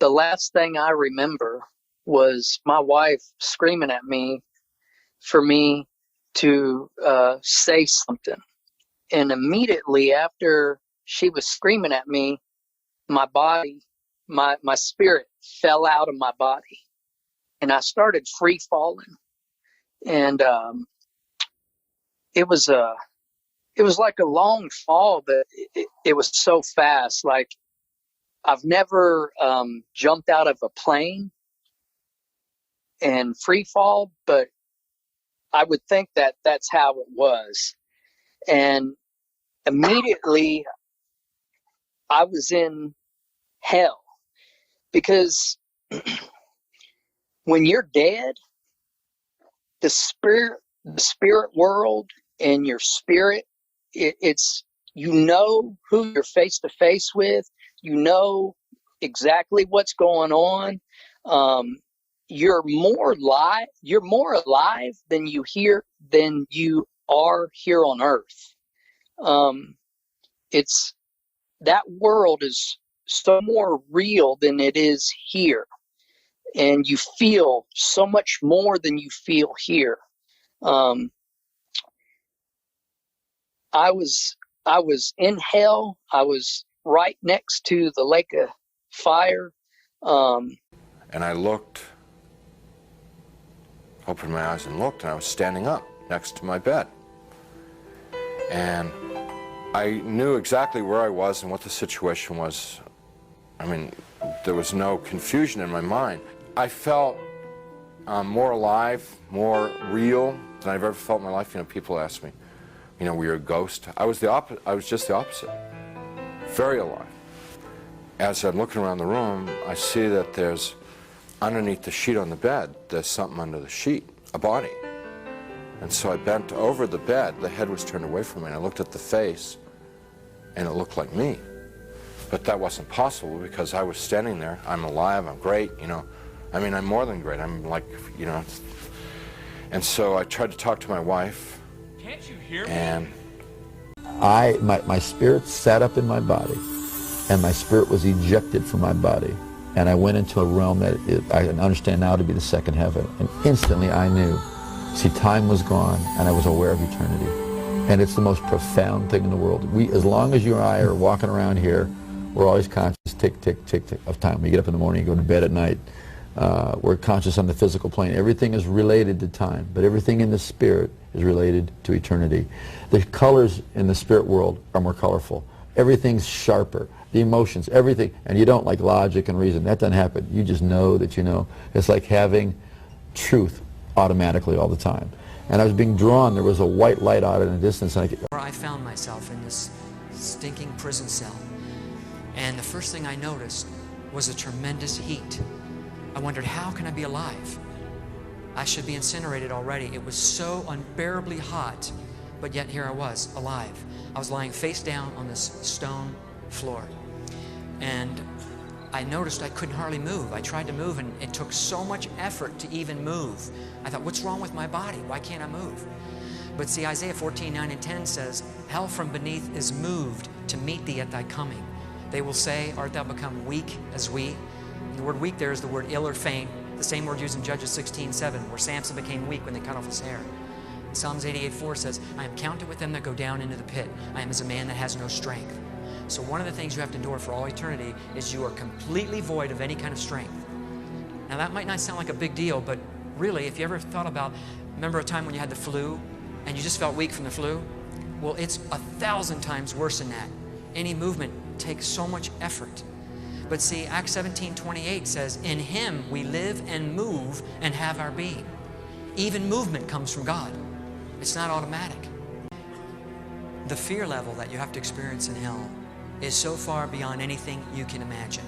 the last thing I remember was my wife screaming at me for me to say something. And immediately after she was screaming at me, my body, my spirit fell out of my body, and I started free falling. And it was like a long fall, but it was so fast. Like, I've never jumped out of a plane and free fall, but I would think that that's how it was. And immediately I was in hell, because when you're dead, the spirit world and your spirit, it's, you know who you're face to face with, you know exactly what's going on. You're more alive than you are here on earth. It's, that world is so more real than it is here, and you feel so much more than you feel here. I was in hell. I was right next to the lake of fire. And I looked, opened my eyes and looked, and I was standing up next to my bed. And I knew exactly where I was and what the situation was. I mean, there was no confusion in my mind. I felt more alive, more real than I've ever felt in my life. You know, people ask me, you know, were you a ghost? I was just the opposite. Very alive. As I'm looking around the room, I see that there's, underneath the sheet on the bed, there's something under the sheet, a body. And so I bent over the bed, the head was turned away from me, and I looked at the face, and it looked like me. But that wasn't possible, because I was standing there, I'm alive, I'm great, you know. I mean, I'm more than great, I'm like, you know. And so I tried to talk to my wife. Can't you hear me? And my spirit sat up in my body, and my spirit was ejected from my body. And I went into a realm that I understand now to be the second heaven. And instantly I knew, see, time was gone, and I was aware of eternity. And it's the most profound thing in the world. As long as you and I are walking around here, we're always conscious, tick, tick, tick, tick, of time. We get up in the morning, you go to bed at night. We're conscious on the physical plane. Everything is related to time, but everything in the spirit is related to eternity. The colors in the spirit world are more colorful. Everything's sharper. The emotions, everything. And you don't like logic and reason. That doesn't happen. You just know that you know. It's like having truth automatically all the time. And I was being drawn. There was a white light out in the distance. And I found myself in this stinking prison cell. And the first thing I noticed was a tremendous heat. I wondered, how can I be alive? I should be incinerated already. It was so unbearably hot, but yet here I was, alive. I was lying face down on this stone floor. And I noticed I couldn't hardly move. I tried to move, and it took so much effort to even move. I thought, what's wrong with my body? Why can't I move? But see, Isaiah 14:9 and 10 says, hell from beneath is moved to meet thee at thy coming. They will say, art thou become weak as we? And the word weak there is the word ill or faint, the same word used in Judges 16:7, where Samson became weak when they cut off his hair. Psalms 88:4 says, I am counted with them that go down into the pit. I am as a man that has no strength. So one of the things you have to endure for all eternity is you are completely void of any kind of strength. Now that might not sound like a big deal, but really, if you ever thought about, remember a time when you had the flu and you just felt weak from the flu? Well, it's 1,000 times worse than that. Any movement takes so much effort. But see, Acts 17:28 says, in Him we live and move and have our being. Even movement comes from God. It's not automatic. The fear level that you have to experience in hell is so far beyond anything you can imagine.